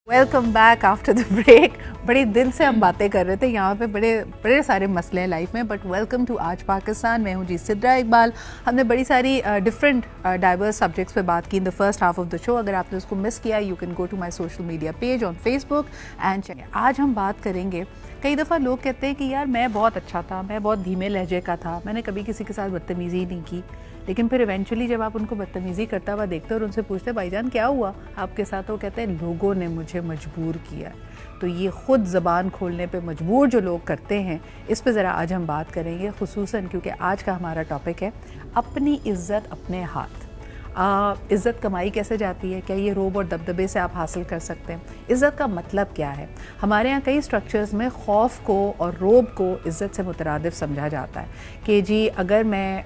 Welcome back after the break. बड़े दिल से हम बातें कर रहे थे, यहाँ पे बड़े बड़े सारे मसले हैं लाइफ में, बट वेलकम टू आज पाकिस्तान। मैं हूँ जी सिद्रा इकबाल। हमने बड़ी सारी डिफरेंट डाइवर्स सब्जेक्ट्स पे बात की in the first half of the show. अगर आपने उसको मिस किया, you can go to my social media page on Facebook and आज हम बात करेंगे। कई दफ़ा लोग कहते हैं कि यार मैं बहुत अच्छा था, मैं बहुत धीमे लहजे का था, मैंने कभी किसी के साथ बदतमीज़ी नहीं की, लेकिन फिर इवेंचुअली जब आप उनको बदतमीज़ी करता हुआ देखते हो और उनसे पूछते भाईजान क्या हुआ आपके साथ, तो कहते हैं लोगों ने मुझे मजबूर किया। तो ये ख़ुद ज़बान खोलने पे मजबूर जो लोग करते हैं, इस पे ज़रा आज हम बात करेंगे, खुसूसन क्योंकि आज का हमारा टॉपिक है अपनी इज़्ज़त अपने हाथ। इज़्ज़त कमाई कैसे जाती है, क्या ये रोब और दबदबे से आप हासिल कर सकते हैं? इज़्ज़त का मतलब क्या है? हमारे यहाँ कई स्ट्रक्चर्स में खौफ को और रोब को इज़्ज़त से मुतरादिफ समझा जाता है कि जी अगर मैं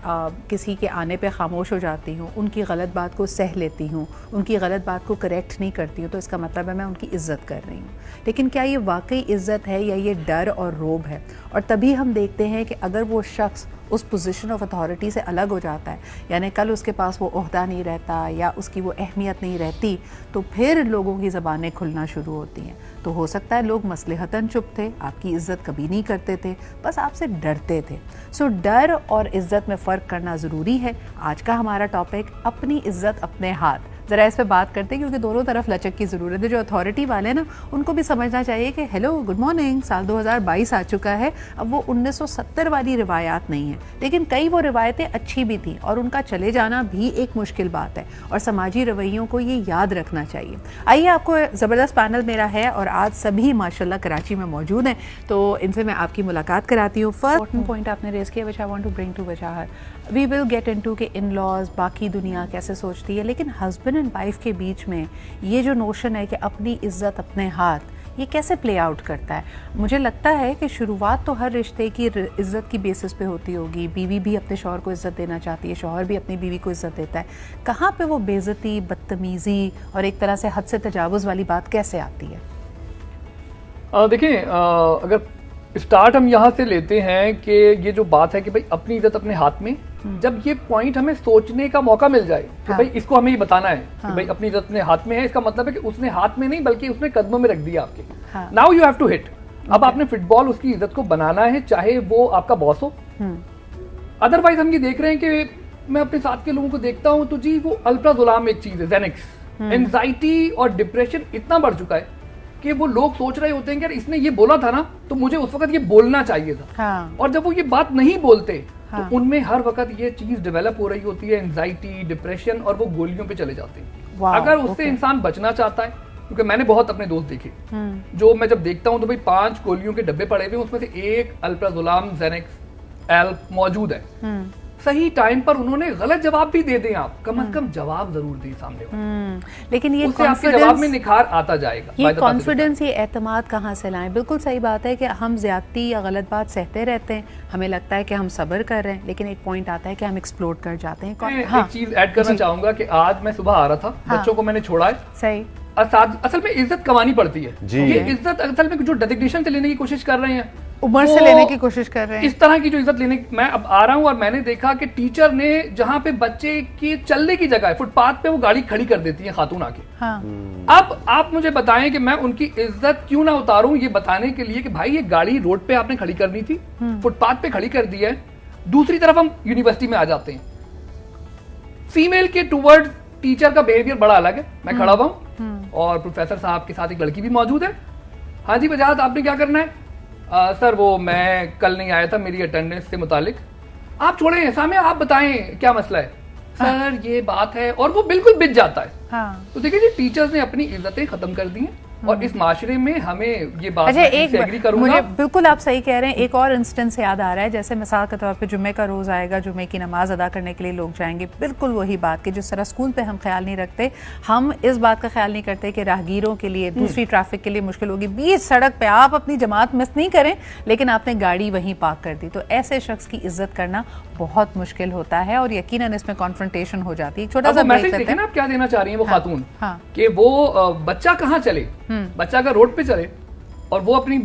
किसी के आने पे खामोश हो जाती हूँ, उनकी गलत बात को सह लेती हूँ, उनकी गलत बात को करेक्ट नहीं करती हूँ, तो इसका मतलब है मैं उनकी इज़्ज़त कर रही हूँ। लेकिन क्या ये वाकई इज़्ज़त है या ये डर और रोब है? और तभी हम देखते हैं कि अगर वो शख्स उस पोजीशन ऑफ अथॉरिटी से अलग हो जाता है, यानी कल उसके पास वो ओहदा नहीं रहता या उसकी वो अहमियत नहीं रहती, तो फिर लोगों की ज़बानें खुलना शुरू होती हैं। तो हो सकता है लोग मसलहतन चुप थे, आपकी इज़्ज़त कभी नहीं करते थे, बस आपसे डरते थे। सो डर और इज़्ज़त में फ़र्क करना ज़रूरी है। आज का हमारा टॉपिक अपनी इज़्ज़त अपने हाथ। ज़रा इस पर बात करते हैं क्योंकि दोनों तरफ लचक की ज़रूरत है। जो अथॉरिटी वाले हैं ना, उनको भी समझना चाहिए कि हेलो गुड मॉर्निंग, साल 2022 आ चुका है, अब वो 1970 वाली रिवायात नहीं है, लेकिन कई वो रिवायतें अच्छी भी थी और उनका चले जाना भी एक मुश्किल बात है और समाजी रवैयों को ये याद रखना चाहिए। आइए, आपको ज़बरदस्त पैनल मेरा है और आज सभी माशाल्लाह कराची में मौजूद हैं, तो इनसे मैं आपकी मुलाकात कराती हूँ। फर्स्ट पॉइंट आपने रेज़ किया, which I want to bring to Wajahat, we will get into के इन लॉज, बाकी दुनिया कैसे सोचती है, लेकिन हस्बैंड एंड वाइफ के बीच में ये जो नोशन है कि अपनी इज़्ज़त अपने हाथ, ये कैसे प्ले आउट करता है? मुझे लगता है कि शुरुआत तो हर रिश्ते की इज़्ज़त की बेसिस पे होती होगी। बीवी भी अपने शौहर को इज़्ज़त देना चाहती है, शौहर भी अपनी बीवी को इज़्ज़त देता है। कहाँ पे वो बेइज्जती, बदतमीज़ी और एक तरह से हद से तजावुज़ वाली बात कैसे आती है? देखिए, अगर स्टार्ट हम यहाँ से लेते हैं कि ये जो बात है कि भाई अपनी इज्जत अपने हाथ में, जब ये पॉइंट हमें सोचने का मौका मिल जाए कि भाई इसको हमें ये बताना है कि भाई अपनी इज्जत अपने हाथ में है, इसका मतलब है कि उसने हाथ में नहीं बल्कि उसने कदमों में रख दिया आपके। Now you have to hit. अब आपने फुटबॉल उसकी इज्जत को बनाना है, चाहे वो आपका बॉस हो। अदरवाइज हम ये देख रहे हैं कि मैं अपने साथ के लोगों को देखता हूँ तो जी वो अल्प्राजोलाम एक चीज है, जेनेक्स, एंजाइटी और डिप्रेशन इतना बढ़ चुका है कि वो लोग सोच रहे होते हैं कि यार इसने ये बोला था ना, तो मुझे उस वक्त ये बोलना चाहिए था। और जब वो ये बात नहीं बोलते तो उनमें हर वक्त ये चीज डेवलप हो रही होती है, एंजाइटी, डिप्रेशन, और वो गोलियों पे चले जाते हैं। अगर उससे इंसान बचना चाहता है, क्योंकि मैंने बहुत अपने दोस्त देखे जो मैं जब देखता हूँ तो भाई 5 गोलियों के डब्बे पड़े हुए, उसमें से एक अल्प्राजोलाम, जेनेक्स, एल्प मौजूद है। सही टाइम पर उन्होंने गलत जवाब भी दे दें, आप कम से कम जवाब जरूर दें सामने वाले। लेकिन ये उससे आपके जवाब में निखार आता जाएगा। ये कॉन्फिडेंस, ये एतमाद कहाँ से लाएं? बिल्कुल सही बात है कि हम ज्यादती या गलत बात सहते रहते हैं, हमें लगता है कि हम सब्र कर रहे हैं, लेकिन एक पॉइंट आता है कि हम एक्सप्लोर कर जाते हैं। एक चीज ऐड करना चाहूंगा कि आज मैं सुबह आ रहा था, बच्चों को मैंने छोड़ा है। सही। असल में इज्जत कमानी पड़ती है। ये इज्जत असल में जो डेजिग्नेशन से लेने की कोशिश कर रहे हैं, उम्र से लेने की कोशिश कर रहे हैं, इस तरह की जो इज्जत लेने। मैं अब आ रहा हूं और मैंने देखा कि टीचर ने जहां पे बच्चे की चलने की जगह है, फुटपाथ पे वो गाड़ी खड़ी कर देती है खातून आके। अब आप मुझे बताएं कि मैं उनकी इज्जत क्यों ना उतारूं, ये बताने के लिए कि भाई ये गाड़ी रोड पे आपने खड़ी करनी थी, फुटपाथ पे खड़ी कर दी है। दूसरी तरफ हम यूनिवर्सिटी में आ जाते हैं, फीमेल के टूवर्ड टीचर का बिहेवियर बड़ा अलग है। मैं खड़ा हुआ हूं और प्रोफेसर साहब के साथ एक लड़की भी मौजूद है। हाँ जी वजाहत, आपने क्या करना है? सर वो मैं कल नहीं आया था, मेरी अटेंडेंस से मुतालिक। आप छोड़ें सामने, आप बताएं क्या मसला है। सर ये बात है, और वो बिल्कुल बिच जाता है। तो देखिए जी, टीचर्स ने अपनी इज्जतें खत्म कर दी हैं और इस माशरे में हमें ये बात एग्री करूंगा। मुझे बिल्कुल आप सही कह रहे हैं। एक और इंस्टेंस याद आ रहा है, जैसे मिसाल के तौर पे जुम्मे का रोज़ आएगा, जुम्मे की नमाज अदा करने के लिए लोग जाएंगे, बिल्कुल वही बात कि जिस तरह स्कूल पे हम ख्याल नहीं रखते, हम इस बात का ख्याल नहीं करते कि राहगीरों के लिए, दूसरी ट्रैफिक के लिए मुश्किल होगी। बीच सड़क पे आप अपनी जमात मिस नहीं करें, लेकिन आपने गाड़ी वहीं पार्क कर दी, तो ऐसे शख्स की इज्जत करना बहुत मुश्किल होता है और यकीनन इसमें कॉन्फ्रंटेशन हो जाती है। छोटा सा मैसेज देखें ना आप क्या देना चाह रही हैं वो खातून, कि वो बच्चा कहाँ चले, बच्चा अगर रोड पे चले और वो अपनी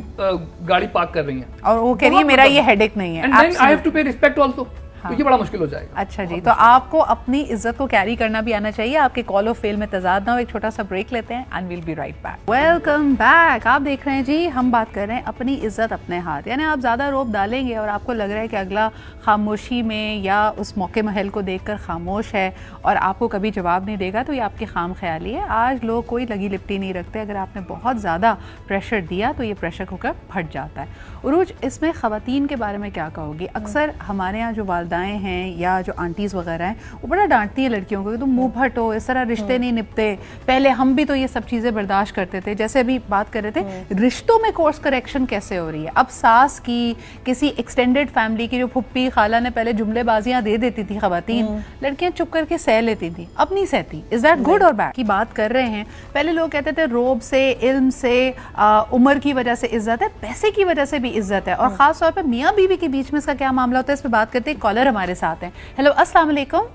गाड़ी पार्क कर रही हैं और वो कह रही है मेरा ये हेडेक नहीं है, and then I have to pay respect also. तो ये बड़ा मुश्किल हो जाएगा। अच्छा जी, तो आपको अपनी इज्जत को कैरी करना भी आना चाहिए, आपके कॉल ऑफ फेल में तजाद ना हो। एक छोटा सा ब्रेक लेते हैं and will be right back. Welcome back. आप देख रहे हैं जी, हम बात कर रहे हैं अपनी इज्जत अपने हाथ। यानी आप ज़्यादा रोब डालेंगे और आपको लग रहा है कि अगला खामोशी में या उस मौके महल को देखकर खामोश है और आपको कभी जवाब नहीं देगा, तो ये आपकी खाम ख्याली है। आज लोग कोई लगी लिपटी नहीं रखते, अगर आपने बहुत ज़्यादा प्रेशर दिया तो ये प्रेशर कुकर फट जाता है। उरूज, इसमें ख़वातीन के बारे में क्या कहोगी? अक्सर हमारे यहाँ जो वालदाएँ हैं या जो आंटीज़ वगैरह हैं वो बड़ा डांटती है लड़कियों को कि तुम मुंह फट हो, इस तरह रिश्ते नहीं निपते। पहले हम भी तो ये सब चीज़ें बर्दाश्त करते थे। जैसे अभी बात कर रहे थे रिश्तों में कोर्स करेक्शन कैसे हो रही है। अब सास की, किसी एक्सटेंडेड फैमिली की जो फुप्पी खाला ने पहले जुमलेबाजियां दे देती थी ख़वातीन, लड़कियां चुप करके सह लेती थी, अब नहीं सहती। इज दैट गुड और बैड की बात कर रहे हैं? पहले लोग कहते थे रोब से, इल्म से, उम्र की वजह से इज्जत है, पैसे की वजह से भी इज्जत है, और खास तौर पर मियाँ बीवी के बीच में इसका क्या मामला होता है, इस पर बात करते हैं। कॉलर हमारे साथ हैं। हेलो, अस्सलाम वालेकुम।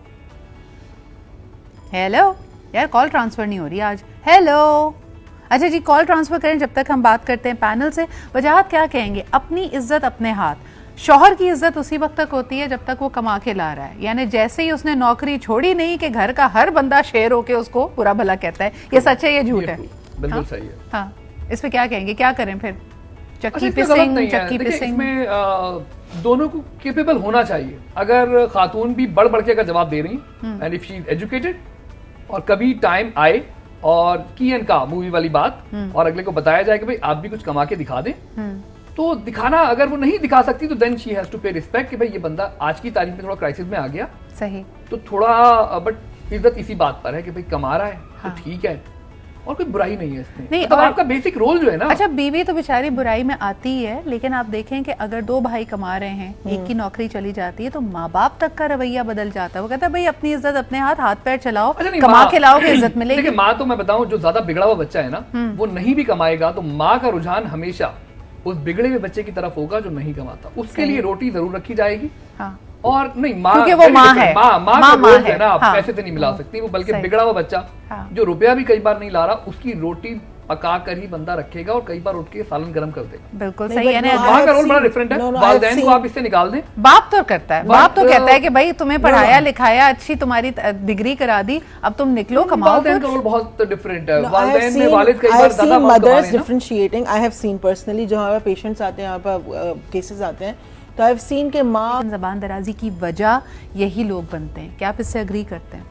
हेलो यार, कॉल ट्रांसफर नहीं हो रही आज। हेलो, अच्छा जी, कॉल ट्रांसफर करें जब तक हम बात करते हैं पैनल से। वजाहत क्या कहेंगे? अपनी इज्जत अपने हाथ। शौहर की इज्जत उसी वक्त तक होती है जब तक वो कमा के ला रहा है, यानी जैसे ही उसने नौकरी छोड़ी, नहीं कि घर का हर बंदा शेर होके उसको बुरा भला कहता है। ये सच है, ये झूठ है? बिल्कुल सही है। हाँ, इस पे क्या कहेंगे? क्या करें फिर? चक्की पिसिंग, चक्की पिसिंग में दोनों को कैपेबल होना चाहिए। अगर खातून भी बढ़ बढ़ के अगर जवाब दे रही and if she is educated, और कभी टाइम आए और की एंड का मूवी वाली बात, और अगले को बताया जाए कि भाई आप भी कुछ कमा के दिखा दें, तो दिखाना, अगर वो नहीं दिखा सकती तो then she has to pay respect कि भाई ये बंदा आज की तारीख में थोड़ा क्राइसिस में आ गया, सही, तो थोड़ा, बट इज्जत इसी बात पर है कि भाई कमा रहा है तो ठीक है, और कोई बुराई नहीं है इसमें। नहीं, मतलब आपका बेसिक रोल जो है ना। अच्छा, बीवी तो बेचारी बुराई में आती ही है, लेकिन आप देखें कि अगर दो भाई कमा रहे हैं, एक की नौकरी चली जाती है, तो माँ बाप तक का रवैया बदल जाता है। वो कहता है भाई अपनी इज्जत अपने हाथ पैर चलाओ, कमा के लाओगे इज्जत मिलेगी। देखिए, माँ तो मैं बताऊं, जो ज्यादा बिगड़ा हुआ बच्चा है ना, वो नहीं भी कमाएगा तो माँ का रुझान हमेशा उस बिगड़े हुए बच्चे की तरफ होगा जो नहीं कमाता। उसके लिए रोटी जरूर रखी जाएगी। हाँ। और नहीं, माँ, क्योंकि वो माँ है, माँ है ना, आप पैसे से नहीं मिला सकती वो, बल्कि बिगड़ा हुआ बच्चा जो रुपया भी कई बार नहीं ला रहा, उसकी रोटी पका कर ही बंदा रखेगा और कई बार उठ के सालन गर्म कर देगा। बिल्कुल सही है ना। माँ का रोल बड़ा डिफरेंट है। वालिदैन को आप इससे निकाल दें। बाप तो करता है, बाप तो कहता है कि भाई तुम्हें पढ़ाया लिखाया, अच्छी तुम्हारी डिग्री करा दी, अब तुम निकलो कमाओ। वालिदैन का रोल बहुत डिफरेंट है। वालिदैन में वालिद कई बार ज्यादा mothers differentiating. I have seen personally, जो हमारे पेशेंट्स आते हैं, यहाँ पर केसेस आते हैं, तो आई हैव सीन के माँ ज़बान दराजी की वजह यही लोग बनते हैं। क्या आप इससे एग्री करते हैं?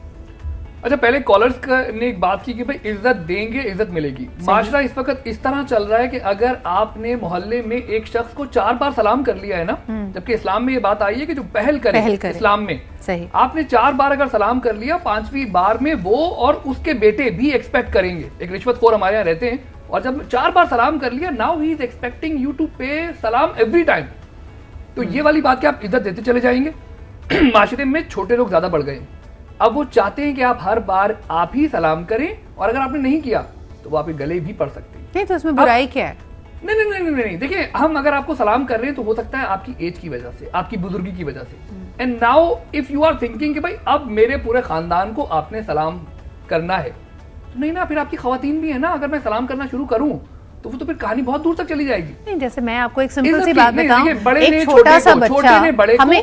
अच्छा, पहले कॉलर्स ने एक बात की कि भाई इज्जत देंगे इज्जत मिलेगी। माशरा इस वक्त इस तरह चल रहा है कि अगर आपने मोहल्ले में एक शख्स को 4 बार सलाम कर लिया है ना, जबकि इस्लाम में ये बात आई है कि जो पहल करे इस्लाम में, सही, आपने 4 बार अगर सलाम कर लिया, 5वीं बार में वो और उसके बेटे भी एक्सपेक्ट करेंगे। एक रिश्वतखोर हमारे यहाँ रहते हैं, और जब 4 बार सलाम कर लिया, now he is expecting you to pay सलाम एवरी टाइम। तो ये वाली बात कि आप इज्जत देते चले जाएंगे। माशरे में छोटे लोग ज्यादा बढ़ गए, अब वो चाहते हैं कि आप हर बार आप ही सलाम करें, और अगर आपने नहीं किया तो वो आपके गले भी पड़ सकते हैं। नहीं, तो इसमें बुराई क्या है? नहीं नहीं नहीं नहीं, नहीं। देखिए, हम अगर आपको सलाम कर रहे हैं तो हो सकता है आपकी एज की वजह से, आपकी बुजुर्गी की वजह से, and now if you are thinking कि भाई अब मेरे पूरे खानदान को आपने सलाम करना है, तो नहीं ना, फिर आपकी खवातीन भी है ना, अगर मैं सलाम करना शुरू करूं तो वो तो फिर कहानी बहुत दूर तक चली जाएगी। नहीं, जैसे मैं आपको एक सिंपल सी बात बताऊं, एक छोटा सा बच्चा,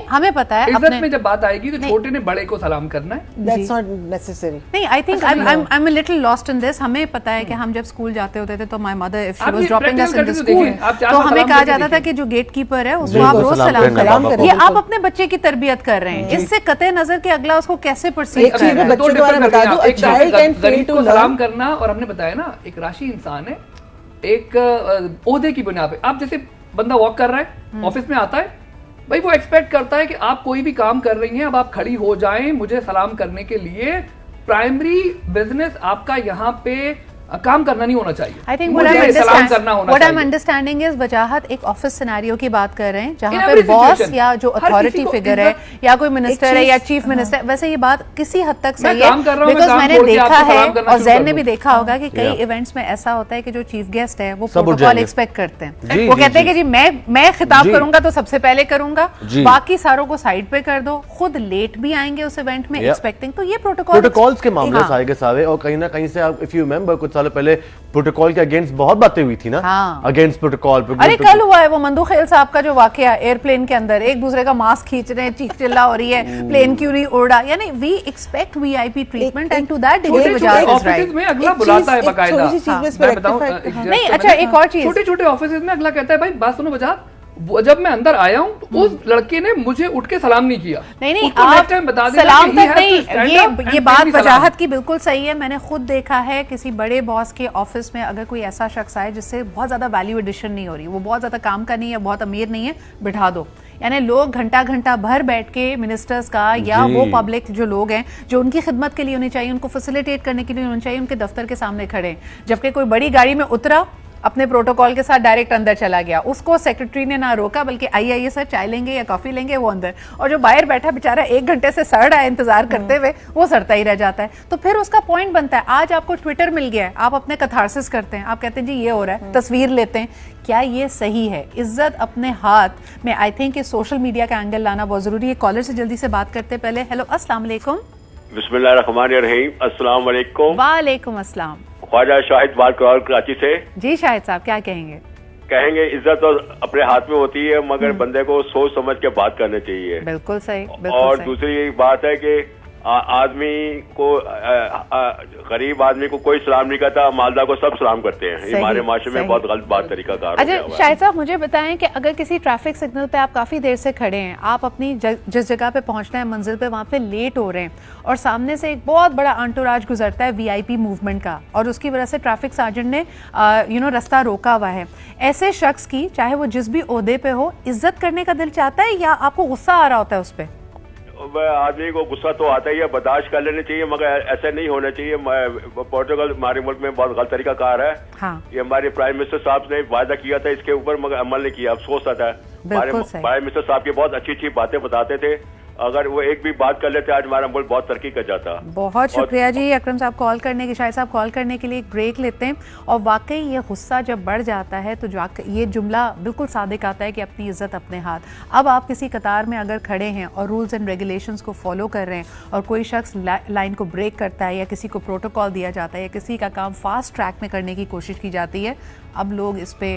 हमें पता है इज्जत में जब बात आएगी तो छोटे ने बड़े को सलाम करना है। That's not necessary. नहीं, I think I am a little lost in this. हमें पता है कि हम जब स्कूल जाते होते थे तो my mother if she was dropping us in the school, तो हमें कहा जाता था कि जो गेट कीपर है उसको आप रोज सलाम करें। ये आप अपने बच्चे की तरबियत कर रहे हैं, इससे कतई नजर के अगला उसको कैसे परसीव कर रहा है। बच्चे द्वारा बता दो, a child can fail to सलाम करना, और हमने बताया ना, एक राशि इंसान है, एक ओहदे की बुनियाद पे। आप जैसे बंदा वॉक कर रहा है, ऑफिस में आता है, भाई वो एक्सपेक्ट करता है कि आप कोई भी काम कर रही हैं, अब आप खड़ी हो जाएं मुझे सलाम करने के लिए। प्राइमरी बिजनेस आपका यहाँ पे काम करना नहीं होना चाहिए। I think what I am understanding is वजाहत एक ऑफिस सिनेरियो की बात कर रहे हैं, जहां पे बॉस या जो अथॉरिटी फिगर है या कोई मिनिस्टर है या चीफ मिनिस्टर, वैसे ये बात किसी हद तक सही है, बिकॉज मैंने देखा है और जैन ने भी देखा होगा कि कई इवेंट्स में ऐसा होता है कि जो चीफ गेस्ट है वो प्रोटोकॉल एक्सपेक्ट करते हैं। वो कहते हैं कि जी मैं खिताब करूंगा तो सबसे पहले करूंगा, बाकी सारों को साइड पे कर दो, खुद लेट भी आएंगे उस इवेंट में एक्सपेक्टिंग। तो ये प्रोटोकॉल्स के मामले सारे के सारे, और कहीं ना कहीं से इफ यू रिमेंबर कुछ सालों पहले प्रोटोकॉल के अगेंस्ट बहुत बातें हुई थी ना, हाँ। Against protocol. अरे कल हुआ है वो मंदू खेल साहब का जो वाकया एयरप्लेन के अंदर, एक दूसरे का मास्क खींच रहे हैं, चीख चिल्ला हो रही है, प्लेन क्यों नहीं उड़ा, यानी we expect VIP treatment and to that degree Bajaj is right. में अगला बुलाता है बकायदा। मैं बताऊं नहीं अच्छा एक और चीज, छोटे छोटे ऑफिस में अगला कहता है भाई बात सुनो बजाज, जब मैं अंदर आया हूँ तो उस लड़के ने मुझे उठ के सलाम नहीं किया। नहीं उसको आप next time बता देना सलाम कि he तक has to नहीं, stand up ये and बात give me सलाम। वजाहत की बिल्कुल सही है। मैंने खुद देखा है किसी बड़े बॉस के ऑफिस में अगर कोई ऐसा शख्स आए जिससे बहुत ज्यादा वैल्यू एडिशन नहीं हो रही, वो बहुत ज्यादा काम का नहीं है, बहुत अमीर नहीं है, बिठा दो। यानी लोग घंटा घंटा भर बैठ के मिनिस्टर्स का या वो पब्लिक जो लोग हैं जो उनकी खिदमत के लिए होनी चाहिए, उनको फैसिलिटेट करने के लिए होनी चाहिए, उनके दफ्तर के सामने खड़े हैं। जबकि कोई बड़ी गाड़ी में उतरा, अपने प्रोटोकॉल के साथ डायरेक्ट अंदर चला गया, उसको सेक्रेटरी ने ना रोका, बल्कि आइए सर चाय लेंगे या कॉफी लेंगे, वो अंदर। और जो बाहर बैठा बेचारा 1 घंटे से सड़ रहा है इंतजार करते हुए, वो सड़ता ही रह जाता है। तो फिर उसका पॉइंट बनता है, आज आपको ट्विटर मिल गया है, आप अपने कथारसिस करते हैं, आप कहते हैं जी ये हो रहा है, तस्वीर लेते हैं। क्या ये सही है? इज्जत अपने हाथ में, आई थिंक सोशल मीडिया का एंगल लाना बहुत जरूरी है। कॉलर से जल्दी से बात करते पहले। हेलो अस्सलाम वालेकुम। बिस्मिल्लाहिर्रहमानिर्रहीम, अस्सलाम वालेकुम। वालेकुम अस्सलाम। ख्वाजा शाहिद बात कर कराची से। जी शाहिद साहब क्या कहेंगे? कहेंगे इज्जत तो अपने हाथ में होती है, मगर बंदे को सोच समझ के बात करनी चाहिए। बिल्कुल सही, बिल्कुल और सही। दूसरी बात है कि आदमी को गरीब आदमी को कोई सलाम नहीं करता, मालदार को सब सलाम करते हैं। सही, हमारे माशरे में सही। बहुत गलत बात तरीका कार हो गया अच्छा हुआ है। शाहिद साहब मुझे बताएं कि अगर किसी ट्रैफिक सिग्नल पे आप काफ़ी देर से खड़े हैं, आप अपनी जिस जगह पे पहुंचना है मंजिल पे, वहाँ पे लेट हो रहे हैं और सामने से एक बहुत बड़ा अंटोराज गुजरता है वीआईपी मूवमेंट का, और उसकी वजह से ट्रैफिक सार्जेंट ने रास्ता रोका हुआ है, ऐसे शख्स की चाहे वो जिस भी ओहदे पे हो, इज्जत करने का दिल चाहता है या आपको गुस्सा आ रहा होता है उस पर? आदमी को गुस्सा तो आता ही है, बर्दाश्त कर लेनी चाहिए, मगर ऐसे नहीं होना चाहिए। पोर्टुगल हमारे मुल्क में बहुत गलत तरीका कार है। हाँ। ये हमारे प्राइम मिनिस्टर साहब ने वायदा किया था इसके ऊपर, मगर अमल नहीं किया, अफसोस आता है। हमारे प्राइम मिनिस्टर साहब की बहुत अच्छी अच्छी बातें बताते थे, अगर वो एक भी बात कर लेते आज हमारा मुल्क बहुत तरक्की कर जाता। बहुत शुक्रिया जी अकरम साहब कॉल करने की, शाहिद साहब कॉल करने के लिए। एक ब्रेक लेते हैं। और वाकई ये गुस्सा जब बढ़ जाता है तो ये जुमला बिल्कुल सादिक आता है कि अपनी इज्जत अपने हाथ। अब आप किसी कतार में अगर खड़े हैं और रूल्स एंड रेगुलेशंस को फॉलो कर रहे हैं और कोई शख्स लाइन को ब्रेक करता है या किसी को प्रोटोकॉल दिया जाता है या किसी का काम फास्ट ट्रैक में करने की कोशिश की जाती है, अब लोग इस पे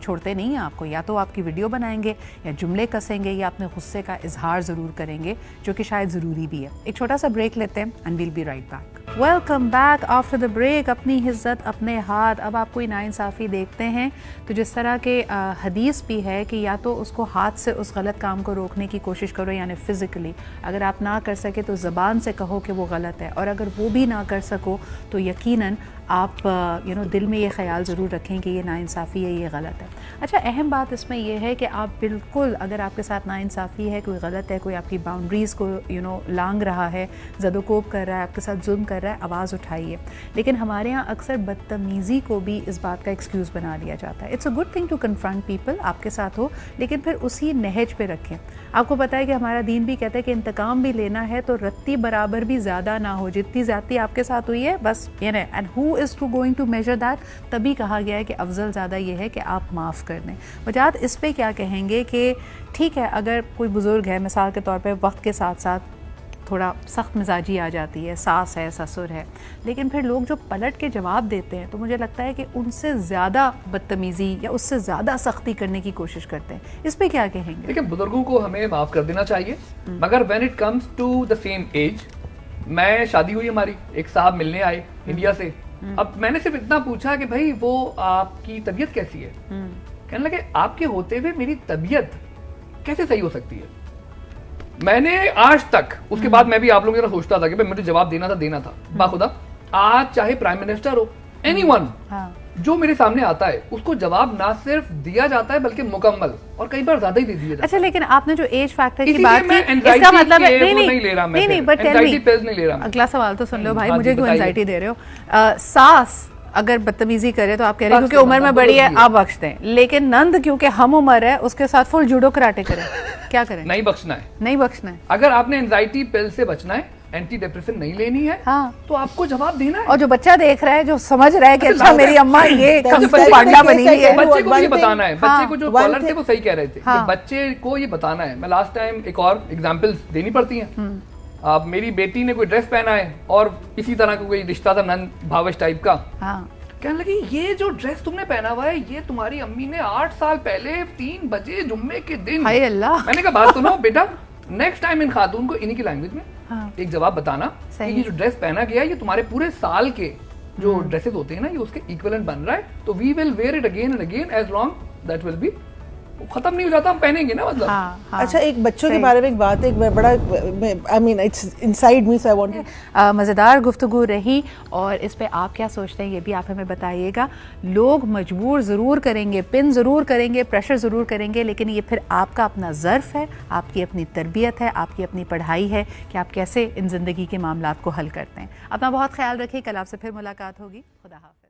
छोड़ते नहीं हैं आपको। या तो आपकी वीडियो बनाएंगे या जुमले कसेंगे या अपने गुस्से का इजहार ज़रूर करेंगे, जो कि शायद ज़रूरी भी है। एक छोटा सा ब्रेक लेते हैं and we'll be right back. Welcome back after the break. अपनी इज्जत अपने हाथ। अब आप कोई नाइंसाफ़ी देखते हैं तो जिस तरह के हदीस भी है कि या तो उसको हाथ से उस गलत काम को रोकने की कोशिश करो, यानी फ़िज़िकली, अगर आप ना कर सके तो ज़बान से कहो कि वो गलत है, और अगर वो भी ना कर सको तो यकीनन आप दिल में ये ख्याल ज़रूर रखें कि ये नाइंसाफ़ी है, ये गलत है। अच्छा, अहम बात इसमें यह है कि आप बिल्कुल, अगर आपके साथ नाइंसाफ़ी है, कोई गलत है, कोई आपकी बाउंड्रीज़ को लांग रहा है, ज़दोकोब कर रहा है, आपके साथ जुल्म कर रहा है, आवाज़ उठाइए। लेकिन हमारे यहाँ अक्सर बदतमीज़ी को भी इस बात का एक्सक्यूज़ बना लिया जाता है। It's a good thing to confront people, आपके साथ हो, लेकिन फिर उसी नहज पे रखें। आपको पता है कि हमारा दीन भी कहता है कि इंतकाम भी लेना है तो रत्ती बराबर भी ज़्यादा ना हो, जितनी ज़्यादती आपके साथ हुई है बस ये नहीं। And who is to going to measure that? तभी कहा गया है कि अफजल ज़्यादा ये है कि आप माफ़ कर दें। वजाहत इस पे क्या कहेंगे कि ठीक है, अगर कोई बुज़ुर्ग है, मिसाल के तौर पे वक्त के साथ साथ थोड़ा सख्त मिजाजी आ जाती है, सास है, ससुर है, लेकिन फिर लोग जो पलट के जवाब देते हैं तो मुझे लगता है कि उनसे ज़्यादा बदतमीज़ी या उससे ज़्यादा सख्ती करने की कोशिश करते हैं। इस पे क्या कहेंगे? देखिए, बुजुर्गों को हमें माफ़ कर देना चाहिए, मगर when it comes to the same age, मैं शादी हुई हमारी, एक साहब मिलने आए इंडिया से। अब मैंने सिर्फ इतना पूछा कि भाई वो आपकी तबीयत कैसी है? कहने लगे आपके होते हुए मेरी तबीयत कैसे सही हो सकती है? मैंने आज तक, उसके बाद मैं भी आप लोगों की तरह सोचता था कि भाई मुझे जवाब देना था। बाखुदा आज चाहे प्राइम मिनिस्टर हो, एनीवन जो मेरे सामने आता है उसको जवाब ना सिर्फ दिया जाता है बल्कि मुकम्मल, और कई बार ज्यादा ही दे दिया जाता है। अच्छा, लेकिन आपने जो एज फैक्टर की इसीलिए बात मैं की, anxiety इसका मतलब के वो नहीं नहीं ले रहा, मैं नहीं, फिर but tell anxiety me, pills नहीं ले रहा मैं। अगला सवाल तो सुन लो भाई, हाँ मुझे जी, क्यों बताइए। एंजाइटी दे रहे हो? सास अगर बदतमीजी करे तो आप कह रहे हो क्योंकि उम्र में बड़ी है आप बख्श दें, लेकिन नंद क्योंकि हम उम्र है उसके साथ फुल जूडो कराटे करें, क्या करें? नहीं बख्शना है, नहीं बख्शना है। अगर आपने एंजाइटी पिल से बचना है, एंटी डिप्रेशन नहीं लेनी है, हाँ, तो आपको जवाब देना है। और जो बच्चा देख रहा है, जो समझ रहा है कि अच्छा मेरी अम्मा ये बच्चे पांडा बनी हुई है, बच्चे को ये बताना है, बच्चे को जो हाँ, कॉलर थे वो सही कह रहे थे हाँ, कि बच्चे को ये बताना है। मैं लास्ट टाइम एक और एग्जांपल्स देनी पड़ती हैं। अब मेरी बेटी ने कोई ड्रेस पहना है और इसी तरह का कोई रिश्ता था नंद भावश टाइप का, हाँ, कहने लगी ये जो ड्रेस तुमने पहना हुआ है ये तुम्हारी अम्मी ने 8 साल पहले 3 बजे जुम्मे के दिन। हाय अल्लाह। मैंने कहा बात सुनो बेटा, नेक्स्ट टाइम इन खातून को इन्हीं की लैंग्वेज में हाँ। एक जवाब बताना कि ये जो ड्रेस पहना गया ये तुम्हारे पूरे साल के जो ड्रेसेस होते हैं ना ये उसके इक्विवेलेंट बन रहा है, तो we will wear it again and again as long that will be, खत्म नहीं हो जाता, हम पहनेंगे ना मतलब। हाँ, हाँ, अच्छा, एक बच्चों के बारे में एक बात, एक बड़ा, I mean it's inside me, so I want. मज़ेदार गुफ्तगू रही, और इस पे आप क्या सोचते हैं ये भी आप हमें बताइएगा। लोग मजबूर ज़रूर करेंगे, पिन ज़रूर करेंगे, प्रेशर ज़रूर करेंगे, लेकिन ये फिर आपका अपना ज़र्फ़ है, आपकी अपनी तरबियत है, आपकी अपनी पढ़ाई है कि आप कैसे इन ज़िंदगी के मामलात को हल करते हैं। अपना बहुत ख्याल रखिए, कल आपसे फिर मुलाकात होगी। खुदा हाफ़िज़।